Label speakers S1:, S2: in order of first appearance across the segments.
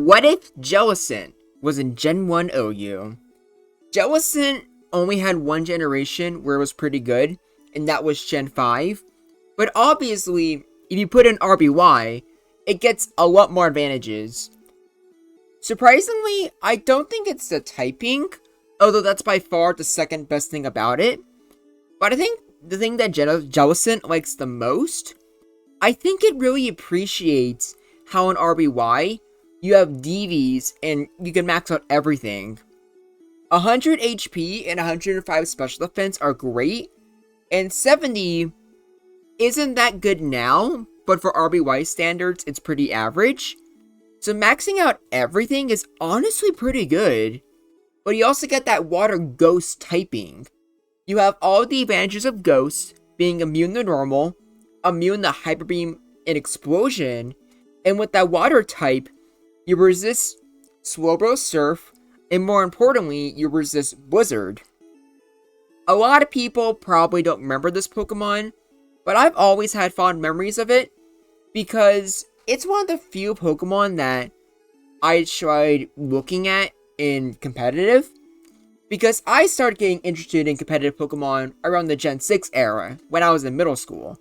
S1: What if Jellicent was in Gen 1 OU? Jellicent only had one generation where it was pretty good, and that was Gen 5. But obviously, if you put in RBY, it gets a lot more advantages. Surprisingly, I don't think it's the typing, although that's by far the second best thing about it. But I think the thing that Jellicent likes the most, I think it really appreciates how in RBY, you have DVs and you can max out everything. 100 HP and 105 special defense are great, and 70 isn't that good now, but for RBY standards, it's pretty average. So maxing out everything is honestly pretty good. But you also get that water ghost typing. You have all the advantages of ghost, being immune to normal, immune to hyper beam and explosion, and with that water type, you resist Slowbro Surf, and more importantly, you resist Blizzard. A lot of people probably don't remember this Pokemon, but I've always had fond memories of it, because it's one of the few Pokemon that I tried looking at in competitive, because I started getting interested in competitive Pokemon around the Gen 6 era, when I was in middle school.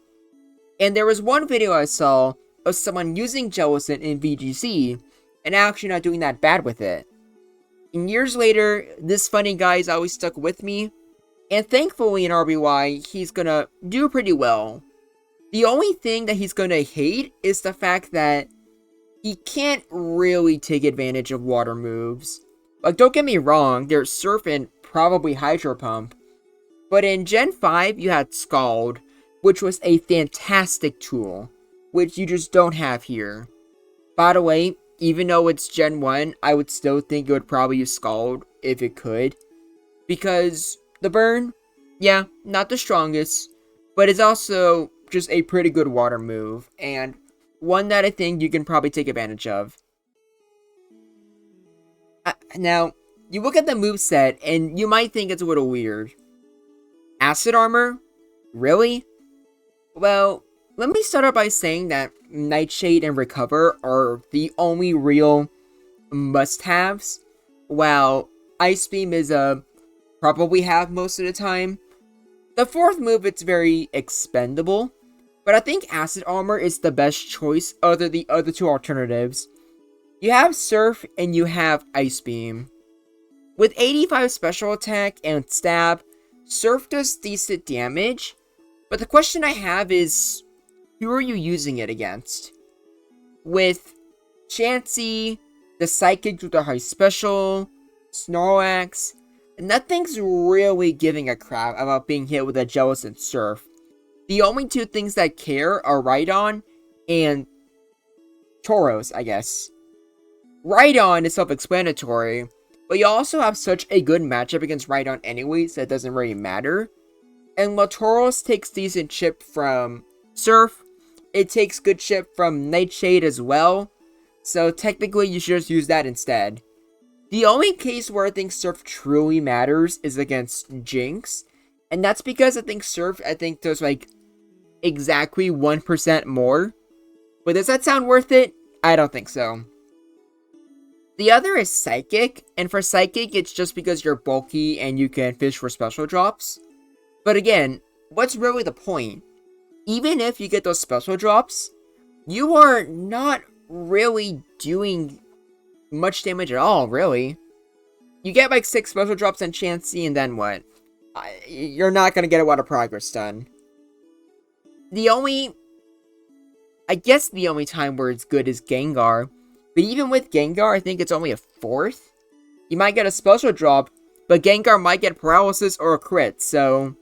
S1: And there was one video I saw of someone using Jellicent in VGC, and actually not doing that bad with it. And years later, this funny guy has always stuck with me, and thankfully in RBY, he's gonna do pretty well. The only thing that he's gonna hate is the fact that he can't really take advantage of water moves. Like, don't get me wrong, there's Surf and probably Hydro Pump, but in Gen 5, you had Scald, which was a fantastic tool, which you just don't have here. By the way, even though it's Gen 1, I would still think it would probably use Scald if it could. Because the burn, yeah, not the strongest, but it's also just a pretty good water move, and one that I think you can probably take advantage of. Now, you look at the moveset, and you might think it's a little weird. Acid Armor? Really? Well, let me start out by saying that Nightshade and Recover are the only real must-haves, while Ice Beam is a probably have most of the time. The fourth move, it's very expendable, but I think Acid Armor is the best choice other the other two alternatives. You have Surf and you have Ice Beam. With 85 special attack and stab, Surf does decent damage, but the question I have is, who are you using it against? With Chansey, the Psychic with the high special, Snorlax, nothing's really giving a crap about being hit with a Jellicent Surf. The only two things that care are Rhydon and Tauros, I guess. Rhydon is self-explanatory, but you also have such a good matchup against Rhydon anyways that it doesn't really matter. And while Tauros takes decent chip from Surf, it takes good chip from Nightshade as well, so technically you should just use that instead. The only case where I think Surf truly matters is against Jinx, and that's because I think Surf, does like exactly 1% more. But does that sound worth it? I don't think so. The other is Psychic, and for Psychic it's just because you're bulky and you can fish for special drops. But again, what's really the point? Even if you get those special drops, you are not really doing much damage at all, really. You get like 6 special drops on Chansey, and then what? You're not going to get a lot of progress done. The only time where it's good is Gengar. But even with Gengar, I think it's only a 4th. You might get a special drop, but Gengar might get paralysis or a crit, so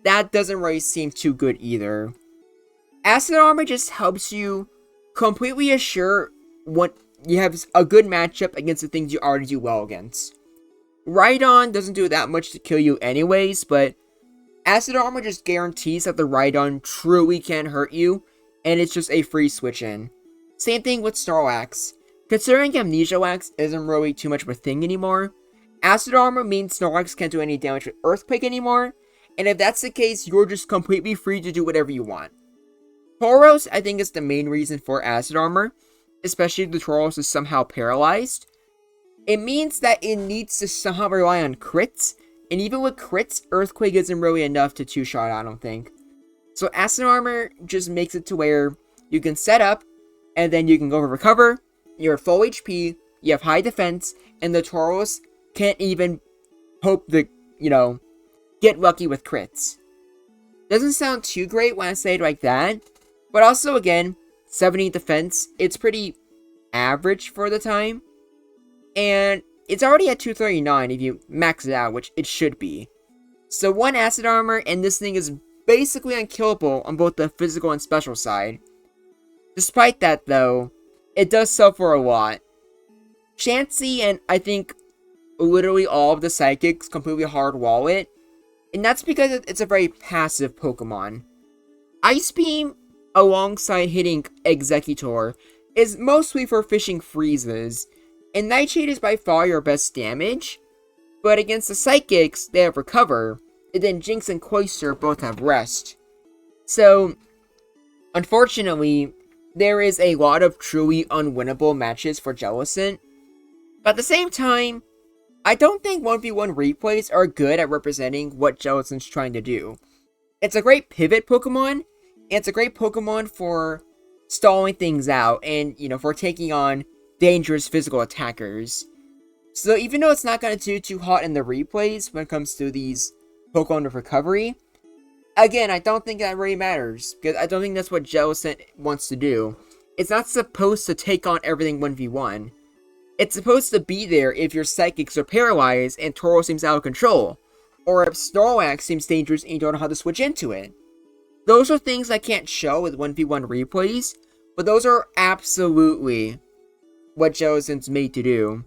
S1: that doesn't really seem too good either. Acid Armor just helps you completely assure what you have a good matchup against the things you already do well against. Rhydon doesn't do that much to kill you anyways, but Acid Armor just guarantees that the Rhydon truly can hurt you, and it's just a free switch in. Same thing with Snorlax. Considering Amnesia Wax isn't really too much of a thing anymore, Acid Armor means Snorlax can't do any damage with Earthquake anymore, and if that's the case, you're just completely free to do whatever you want. Tauros, I think, is the main reason for Acid Armor. especially if the Tauros is somehow paralyzed, it means that it needs to somehow rely on crits, and even with crits, Earthquake isn't really enough to two-shot, I don't think. So Acid Armor just makes it to where you can set up, and then you can go for Recover, you're at full HP, you have high defense, and the Tauros can't even hope to, get lucky with crits. Doesn't sound too great when I say it like that, but also, again, 70 defense, it's pretty average for the time. And it's already at 239 if you max it out, which it should be. So 1 Acid Armor, and this thing is basically unkillable on both the physical and special side. Despite that, though, it does suffer a lot. Chansey and I think literally all of the Psychics completely hard wall it, and that's because it's a very passive Pokemon. Ice Beam, alongside hitting Executor, is mostly for fishing freezes, and Nightshade is by far your best damage, but against the Psychics, they have Recover, and then Jinx and Cloyster both have Rest. So, unfortunately, there is a lot of truly unwinnable matches for Jellicent, but at the same time, I don't think 1v1 replays are good at representing what Jellicent's trying to do. It's a great pivot Pokemon, and it's a great Pokemon for stalling things out, and, for taking on dangerous physical attackers. So even though it's not going to do too hot in the replays when it comes to these Pokemon with recovery, again, I don't think that really matters, because I don't think that's what Jellicent wants to do. It's not supposed to take on everything 1v1. It's supposed to be there if your Psychics are paralyzed and Tauros seems out of control, or if Snorlax seems dangerous and you don't know how to switch into it. Those are things I can't show with 1v1 replays, but those are absolutely what Jellicent's made to do.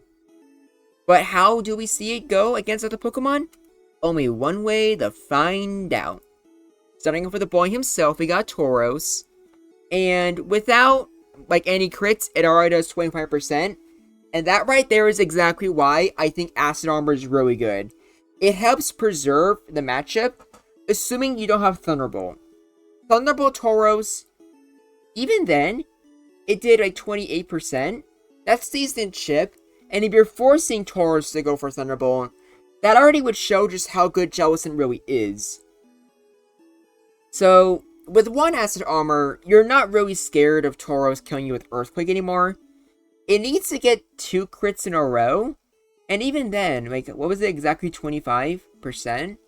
S1: But how do we see it go against other Pokemon? Only one way to find out. Starting off with the boy himself, we got Tauros. And without, any crits, it already does 25%. And that right there is exactly why I think Acid Armor is really good. It helps preserve the matchup, assuming you don't have Thunderbolt. Thunderbolt Tauros, even then, it did 28%. That's decent chip, and if you're forcing Tauros to go for Thunderbolt, that already would show just how good Jellicent really is. So, with 1 Acid Armor, you're not really scared of Tauros killing you with Earthquake anymore. It needs to get 2 crits in a row, and even then, what was it exactly, 25%?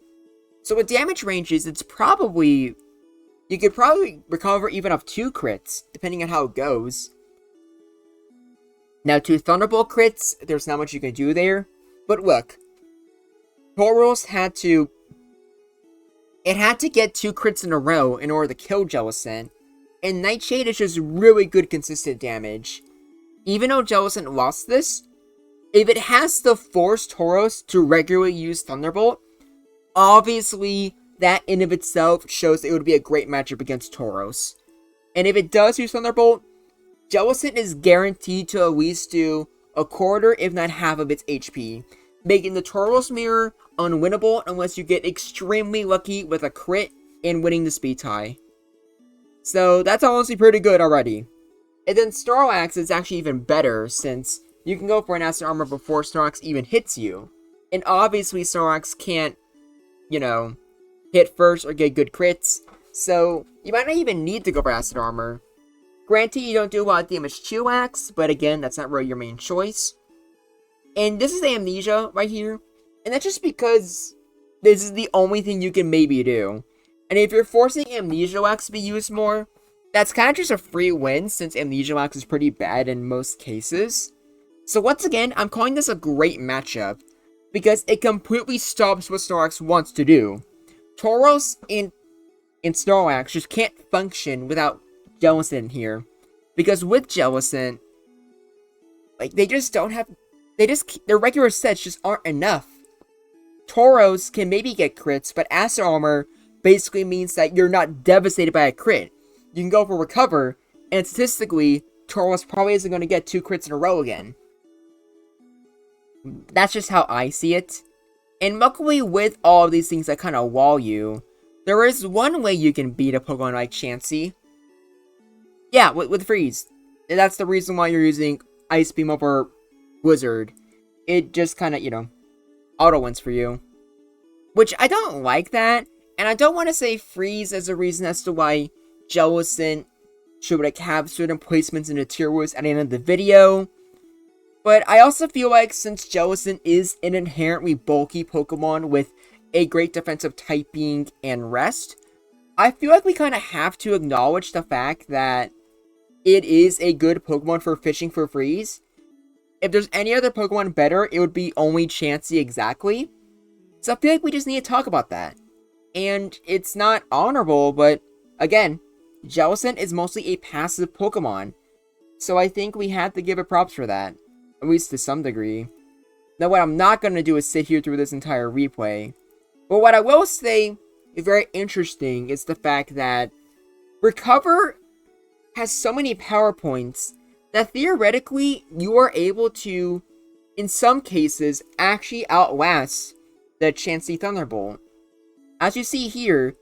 S1: So with damage ranges, it's probably, you could probably recover even off 2 crits, depending on how it goes. Now, 2 Thunderbolt crits, there's not much you can do there. But look, Tauros had to get 2 crits in a row in order to kill Jellicent. And Nightshade is just really good consistent damage. Even though Jellicent lost this, if it has to force Tauros to regularly use Thunderbolt, obviously that in of itself shows it would be a great matchup against Tauros. And if it does use Thunderbolt, Jellicent is guaranteed to at least do a quarter, if not half of its HP, making the Tauros Mirror unwinnable unless you get extremely lucky with a crit and winning the speed tie. So that's honestly pretty good already. And then Snorlax is actually even better, since you can go for an Acid Armor before Snorlax even hits you. And obviously Snorlax can't, hit first or get good crits, so you might not even need to go for Acid Armor. Granted, you don't do a lot of damage to Chillax, but again, that's not really your main choice. And this is Amnesia right here, and that's just because this is the only thing you can maybe do. And if you're forcing Amnesia Wax to be used more, that's kind of just a free win, since Amnesia Wax is pretty bad in most cases. So once again, I'm calling this a great matchup, because it completely stops what Snorlax wants to do. Tauros and Snorlax just can't function without Jellicent here, because with Jellicent, they just don't have, their regular sets just aren't enough. Tauros can maybe get crits, but Acid Armor basically means that you're not devastated by a crit. You can go for Recover, and statistically, Tauros probably isn't going to get 2 crits in a row again. That's just how I see it. And luckily, with all of these things that kind of wall you, there is one way you can beat a Pokemon like Chansey. Yeah, with Freeze. And that's the reason why you're using Ice Beam over Blizzard. It just kind of, auto wins for you. Which, I don't like that. And I don't want to say Freeze as a reason as to why Jellicent should have certain placements in the tier list at the end of the video. But I also feel like since Jellicent is an inherently bulky Pokemon with a great defensive typing and rest, I feel like we kind of have to acknowledge the fact that it is a good Pokemon for fishing for Freeze. If there's any other Pokemon better, it would be only Chansey exactly. So I feel like we just need to talk about that. And it's not honorable, but again, Jellicent is mostly a passive Pokemon. So I think we have to give it props for that. At least to some degree. Now what I'm not going to do is sit here through this entire replay. But what I will say is very interesting is the fact that Recover has so many power points that theoretically you are able to, in some cases, actually outlast the Chansey Thunderbolt. As you see here,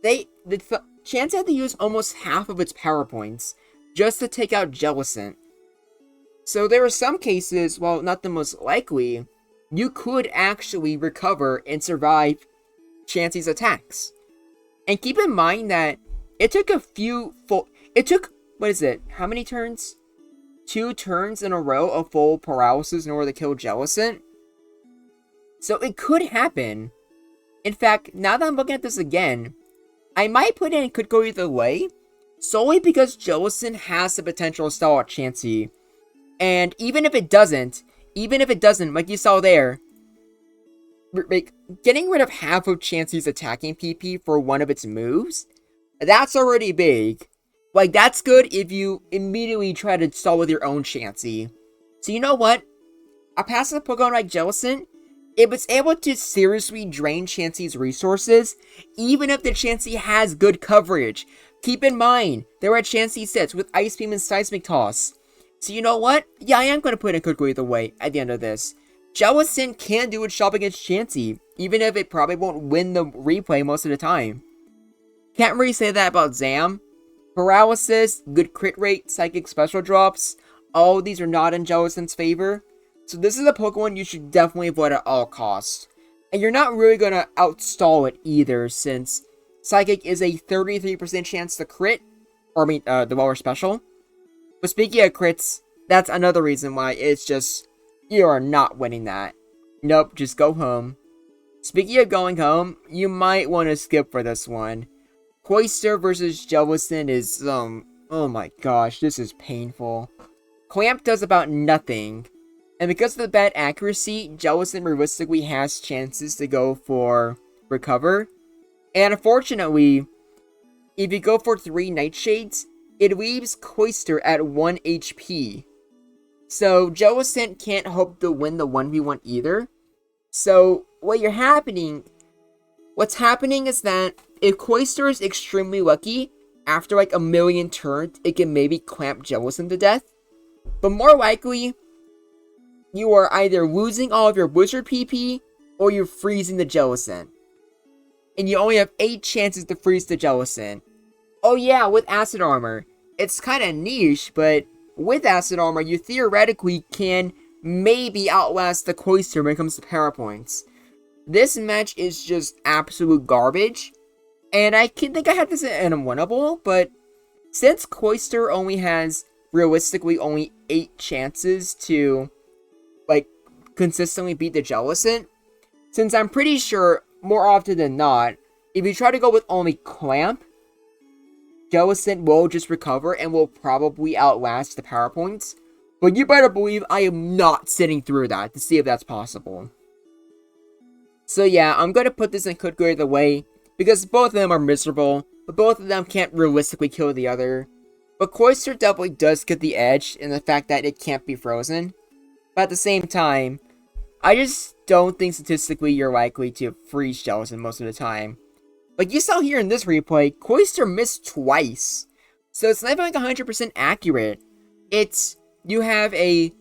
S1: Chansey had to use almost half of its power points just to take out Jellicent. So there are some cases, while not the most likely, you could actually recover and survive Chansey's attacks. And keep in mind that it took how many turns? 2 turns in a row of full paralysis in order to kill Jellicent. So it could happen. In fact, now that I'm looking at this again, I might put in it could go either way, solely because Jellicent has the potential to stall out Chansey. And even if it doesn't, like you saw there, like, getting rid of half of Chansey's attacking PP for one of its moves, that's already big. Like, that's good if you immediately try to stall with your own Chansey. So you know what? A passive Pokemon like Jellicent, if it's able to seriously drain Chansey's resources, even if the Chansey has good coverage. Keep in mind, there are Chansey sets with Ice Beam and Seismic Toss. So you know what? Yeah, I am going to put in could go either way at the end of this. Jellicent can do its job against Chansey, even if it probably won't win the replay most of the time. Can't really say that about Zam. Paralysis, good crit rate, Psychic Special Drops, all of these are not in Jellicent's favor. So this is a Pokemon you should definitely avoid at all costs. And you're not really going to outstall it either, since Psychic is a 33% chance to crit, the lower special. But speaking of crits, that's another reason why it's just, you are not winning that. Nope, just go home. Speaking of going home, you might want to skip for this one. Cloyster versus Jellicent is, oh my gosh, this is painful. Clamp does about nothing. And because of the bad accuracy, Jellicent realistically has chances to go for Recover. And unfortunately, if you go for 3 Nightshades, it leaves Cloyster at 1 HP. So Jellicent can't hope to win the 1v1 either. So what's happening is that if Cloyster is extremely lucky, after like a million turns, it can maybe clamp Jellicent to death. But more likely, you are either losing all of your Blizzard PP, or you're freezing the Jellicent. And you only have 8 chances to freeze the Jellicent. Oh yeah, with Acid Armor. It's kinda niche, but with Acid Armor, you theoretically can maybe outlast the Cloyster when it comes to power points. This match is just absolute garbage. And I think I had this in a winnable, but since Cloyster only has, realistically, only 8 chances to, like, consistently beat the Jellicent, since I'm pretty sure, more often than not, if you try to go with only Clamp, Jellicent will just recover and will probably outlast the power points. But you better believe I am not sitting through that to see if that's possible. So yeah, I'm going to put this in could go either way, because both of them are miserable, but both of them can't realistically kill the other. But Cloyster definitely does get the edge in the fact that it can't be frozen. But at the same time, I just don't think statistically you're likely to freeze Jellicent most of the time. Like you saw here in this replay, Cloyster missed twice. So it's not even like 100% accurate. It's, you have a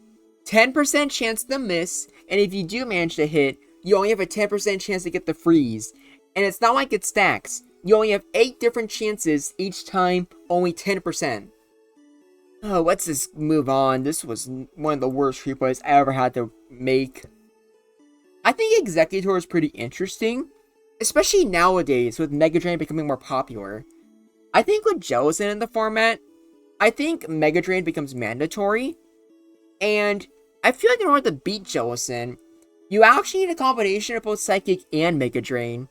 S1: 10% chance to miss, and if you do manage to hit, you only have a 10% chance to get the freeze. And it's not like it stacks. You only have 8 different chances each time, only 10%. Oh, let's just move on. This was one of the worst replays I ever had to make. I think Executor is pretty interesting, especially nowadays with Mega Drain becoming more popular. I think with Jellicent in the format, I think Mega Drain becomes mandatory, and I feel like in order to beat Jellicent, you actually need a combination of both Psychic and Mega Drain.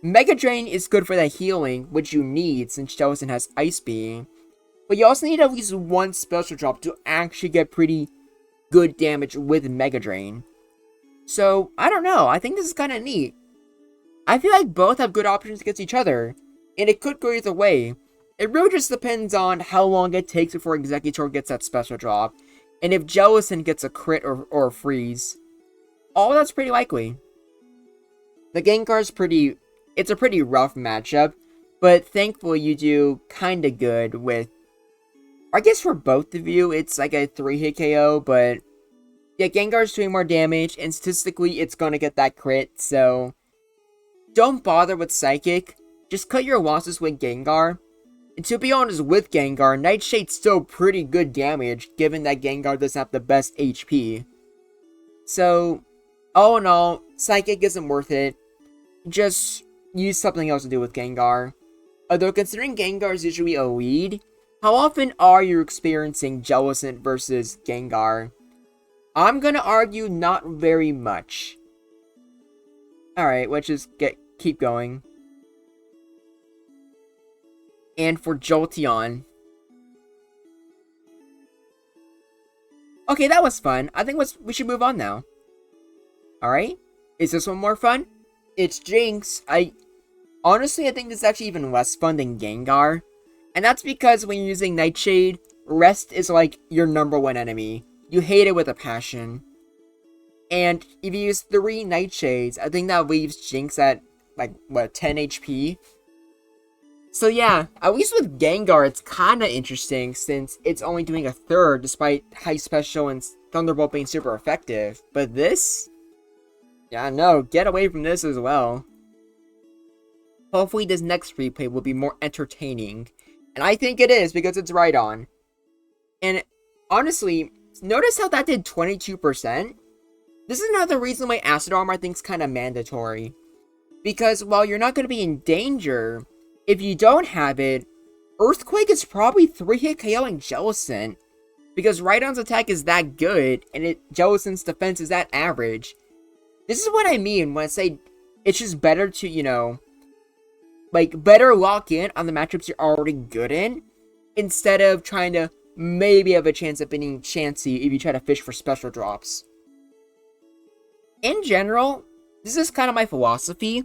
S1: Mega Drain is good for the healing, which you need since Jellicent has Ice Beam, but you also need at least one special drop to actually get pretty good damage with Mega Drain. So, I don't know, I think this is kind of neat. I feel like both have good options against each other, and it could go either way. It really just depends on how long it takes before Executor gets that special drop, and if Jellicent gets a crit or a freeze. All that's pretty likely. The Gengar's it's a pretty rough matchup, but thankfully you do kinda good with, I guess for both of you, it's like a 3-hit KO, but yeah, Gengar's doing more damage, and statistically it's gonna get that crit, so don't bother with Psychic, just cut your losses with Gengar. And to be honest, with Gengar, Nightshade's still pretty good damage, given that Gengar doesn't have the best HP. So, all in all, Psychic isn't worth it. Just use something else to do with Gengar. Although, considering Gengar is usually a lead, how often are you experiencing Jellicent versus Gengar? I'm gonna argue not very much. Alright, let's just keep going. And for Jolteon. Okay, that was fun. I think we should move on now. Alright. Is this one more fun? It's Jinx. Honestly, I think this is actually even less fun than Gengar. And that's because when you're using Nightshade, Rest is like your #1 enemy. You hate it with a passion. And if you use 3 Nightshades, I think that leaves Jinx at, like, what, 10 HP? So yeah, at least with Gengar, it's kinda interesting since it's only doing a third despite High Special and Thunderbolt being super effective. But this? Yeah, no, get away from this as well. Hopefully this next replay will be more entertaining. And I think it is because it's right on. And honestly, notice how that did 22%? This is another reason why Acid Armor I think is kinda mandatory. Because while you're not gonna be in danger, if you don't have it, Earthquake is probably 3-hit KOing Jellicent. Because Rhydon's attack is that good, and Jellicent's defense is that average. This is what I mean when I say it's just better to, you know, like, better lock in on the matchups you're already good in, instead of trying to maybe have a chance of being chancy if you try to fish for special drops. In general, this is kind of my philosophy.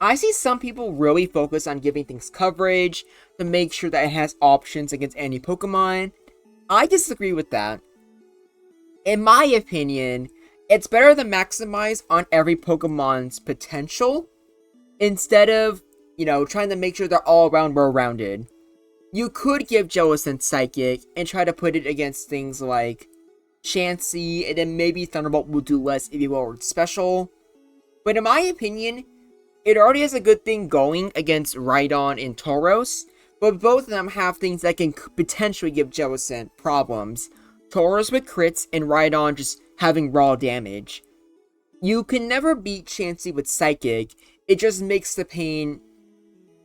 S1: I see some people really focus on giving things coverage to make sure that it has options against any Pokemon. I disagree with that. In my opinion, it's better to maximize on every Pokemon's potential instead of, you know, trying to make sure they're all around well-rounded. You could give Jellicent Psychic and try to put it against things like Chansey, and then maybe Thunderbolt will do less if you lowered Special. But in my opinion, it already has a good thing going against Rhydon and Tauros, but both of them have things that can potentially give Jellicent problems. Tauros with crits and Rhydon just having raw damage. You can never beat Chansey with Psychic, it just makes the pain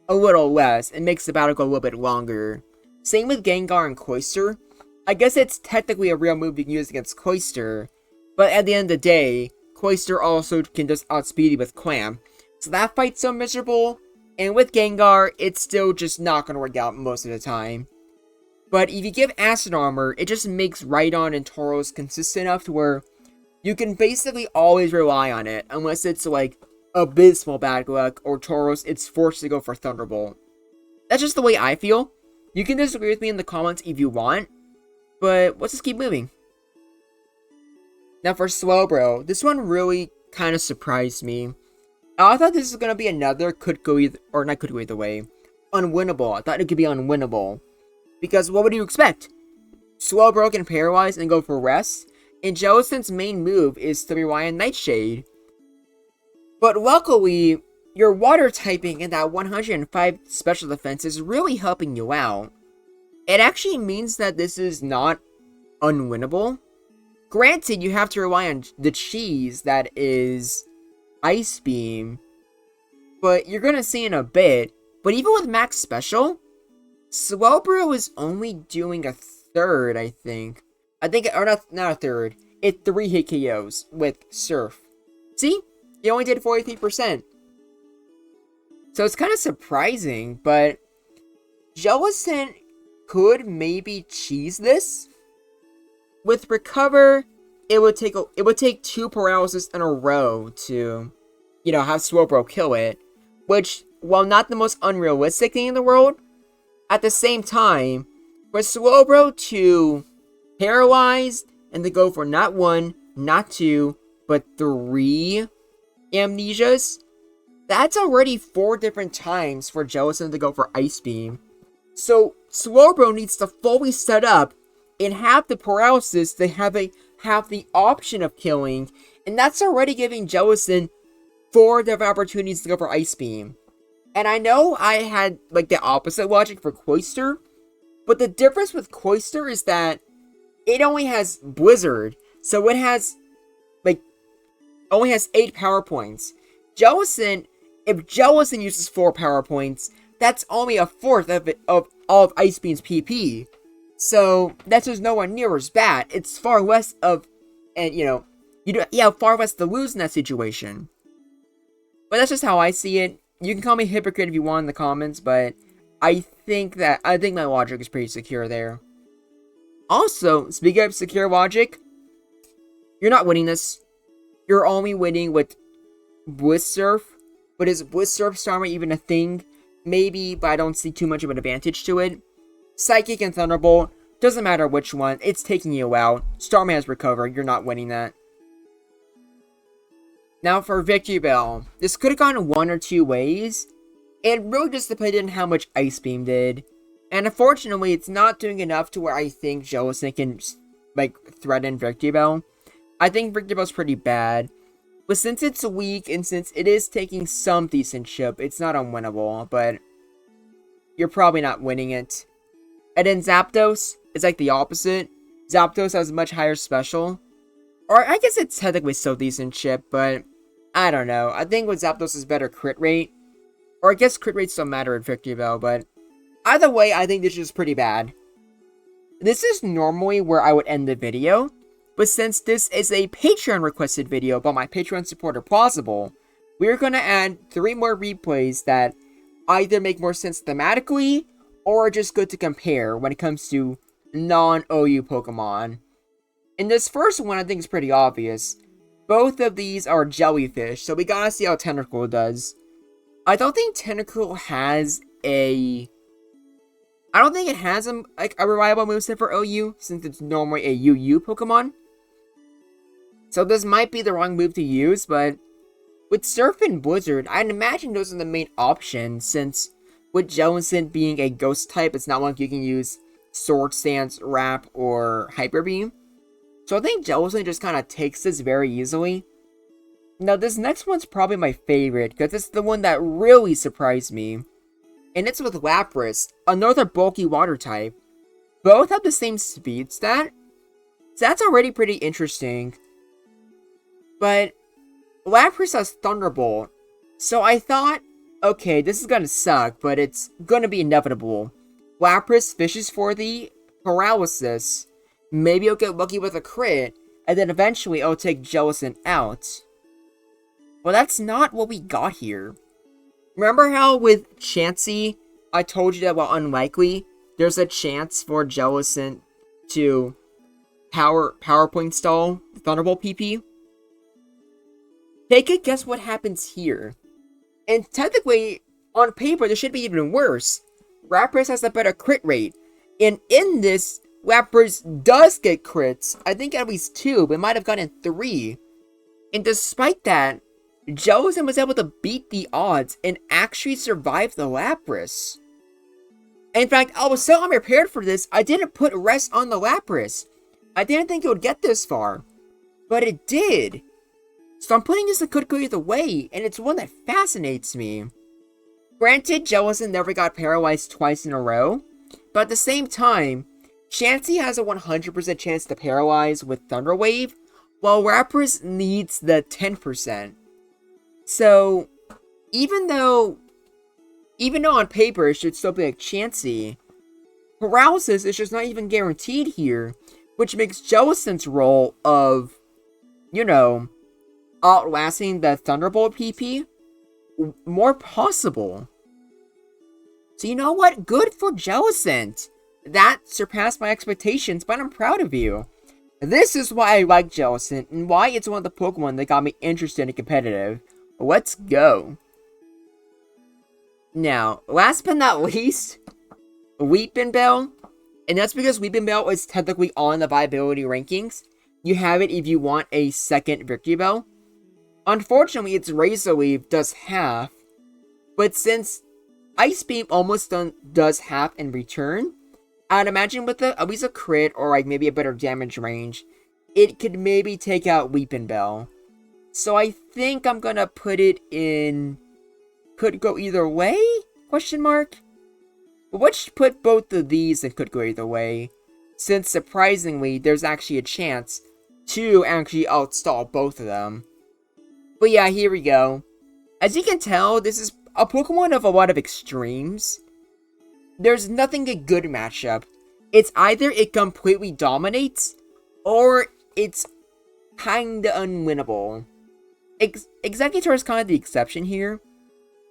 S1: a little less, and makes the battle go a little bit longer. Same with Gengar and Cloyster. I guess it's technically a real move you can use against Cloyster, but at the end of the day, Cloyster also can just outspeed you with Clamp. So that fight's so miserable, and with Gengar, it's still just not going to work out most of the time. But if you give Acid Armor, it just makes Rhydon and Tauros consistent enough to where you can basically always rely on it, unless it's like abysmal bad luck, or Tauros it's forced to go for Thunderbolt. That's just the way I feel. You can disagree with me in the comments if you want, but let's just keep moving. Now for Slowbro, this one really kind of surprised me. I thought this was going to be another unwinnable. I thought it could be unwinnable. Because what would you expect? Slowbro can paralyze and go for rest, and Jellicent's main move is to rely on Nightshade. But luckily, your water typing and that 105 special defense is really helping you out. it actually means that this is not unwinnable. Granted, you have to rely on the cheese that is Ice Beam, but you're gonna see in a bit. But even with Max Special, Slowbro is only doing a third, I think. Or not a third. It 3-hit KOs with Surf. See? He only did 43%. So it's kind of surprising, but Jellicent could maybe cheese this. With Recover, it would take 2 paralysis in a row to, have Slowbro kill it. Which, while not the most unrealistic thing in the world, at the same time, for Slowbro to paralyze and to go for not 1, not 2, but 3 amnesias, that's already 4 different times for Jellicent to go for Ice Beam. So Slowbro needs to fully set up and have the paralysis to have the option of killing, and that's already giving Jellicent 4 different opportunities to go for Ice Beam. And I know I had the opposite logic for Cloyster, but the difference with Cloyster is that it only has Blizzard, so it has only has 8 power points. Jellicent, if Jellicent uses 4 power points, that's only a fourth of all of Ice Beam's PP. So that's just nowhere near as bad. It's far less of, and you have far less to lose in that situation. But that's just how I see it. You can call me a hypocrite if you want in the comments, but I think my logic is pretty secure there. Also, speaking of secure logic, you're not winning this. You're only winning with Bliss Surf. But is Bliss Surf Starmie even a thing? Maybe, but I don't see too much of an advantage to it. Psychic and Thunderbolt, doesn't matter which one, it's taking you out. Starmie has Recover, you're not winning that. Now for Victory Bell, this could have gone 1 or 2 ways. It really just depended on how much Ice Beam did. And unfortunately, it's not doing enough to where I think Jellicent can, threaten Victory Bell. I think Victory Bell's pretty bad. But since it's weak, and since it is taking some decent chip, it's not unwinnable, but you're probably not winning it. And then Zapdos is the opposite. Zapdos has a much higher special. Or I guess it's technically still decent chip, but I don't know. I think with Zapdos is better crit rate. Or I guess crit rates don't matter at Victory Bell, but either way, I think this is pretty bad. This is normally where I would end the video, but since this is a Patreon requested video by my Patreon supporter Plausible, we're going to add 3 more replays that either make more sense thematically, or are just good to compare when it comes to non-OU Pokemon. And this first one I think is pretty obvious. Both of these are jellyfish, so we gotta see how Tentacle does. I don't think Tentacle has a reliable moveset for OU, since it's normally a UU Pokemon. So this might be the wrong move to use, but with Surf and Blizzard, I'd imagine those are the main options, since with Jellicent being a ghost type, it's not like you can use Sword Stance, Wrap, or Hyper Beam. So I think Jellicent just kind of takes this very easily. Now this next one's probably my favorite, because it's the one that really surprised me. And it's with Lapras, another bulky water type. Both have the same speed stat, so that's already pretty interesting. But Lapras has Thunderbolt, so I thought, okay, this is gonna suck, but it's gonna be inevitable. Lapras fishes for the paralysis, maybe it'll get lucky with a crit, and then eventually it'll take Jellicent out. Well, that's not what we got here. Remember how with Chansey, I told you that while unlikely, there's a chance for Jellicent to PowerPoint stall the Thunderbolt PP? Take a guess what happens here. And technically, on paper, this should be even worse. Lapras has a better crit rate. And in this, Lapras does get crits. I think at least 2, but might have gotten 3. And despite that, Jellicent was able to beat the odds and actually survive the Lapras. In fact, I was so unprepared for this, I didn't put rest on the Lapras. I didn't think it would get this far. But it did. So I'm putting this a good go either way, and it's one that fascinates me. Granted, Jellicent never got paralyzed twice in a row, but at the same time, Chansey has a 100% chance to paralyze with Thunder Wave, while Lapras needs the 10%. So, even though on paper it should still be like Chansey, paralysis is just not even guaranteed here, which makes Jellicent's role of, outlasting the Thunderbolt PP more possible. So you know what? Good for Jellicent. That surpassed my expectations, but I'm proud of you. This is why I like Jellicent, and why it's one of the Pokemon that got me interested in competitive. Let's go. Now, last but not least, Weepinbell. And that's because Weepinbell is technically on the viability rankings. You have it if you want a second Victory Bell. Unfortunately, its Razor Leaf does half. But since Ice Beam almost does half in return, I'd imagine with at least a crit or like maybe a better damage range, it could maybe take out Weepinbell. So I think I'm gonna put it in... Could go either way? Question mark? But let's put both of these in could go either way, since surprisingly, there's actually a chance to actually outstall both of them. But yeah, here we go. As you can tell, this is a Pokemon of a lot of extremes. There's nothing a good matchup. It's either it completely dominates, or it's kinda unwinnable. Exeggutor is kind of the exception here.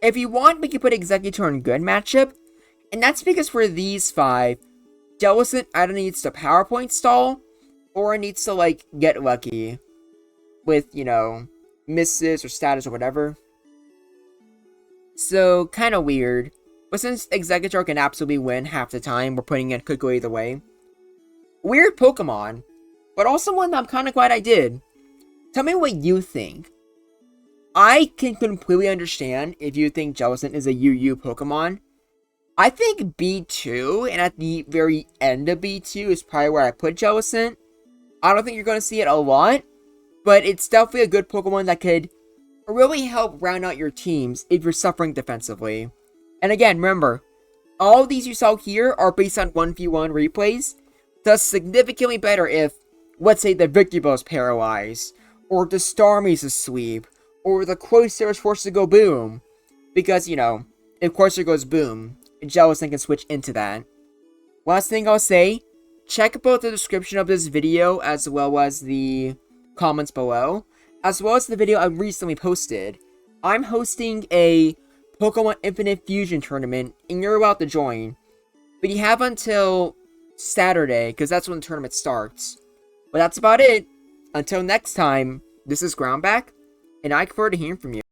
S1: If you want, we can put Exeggutor in good matchup, and that's because for these 5, Jellicent either needs to PowerPoint stall, or it needs to, like, get lucky with, misses or status or whatever. So, kinda weird. But since Exeggutor can absolutely win half the time, we're putting it could go either way. Weird Pokemon, but also one that I'm kinda glad I did. Tell me what you think. I can completely understand if you think Jellicent is a UU Pokemon. I think B2, and at the very end of B2 is probably where I put Jellicent. I don't think you're going to see it a lot, but it's definitely a good Pokemon that could really help round out your teams if you're suffering defensively. And again, remember, all of these you saw here are based on 1v1 replays, thus significantly better if, let's say, the Victory Bell is paralyzed, or the Starmie's a sweep, or the Cloyster is forced to go boom. Because, if Cloyster goes boom, Jellicent can switch into that. Last thing I'll say, check both the description of this video as well as the comments below, as well as the video I recently posted. I'm hosting a Pokemon Infinite Fusion tournament, and you're about to join. But you have until Saturday, because that's when the tournament starts. But that's about it. Until next time, this is Groundback, and I look forward to hearing from you.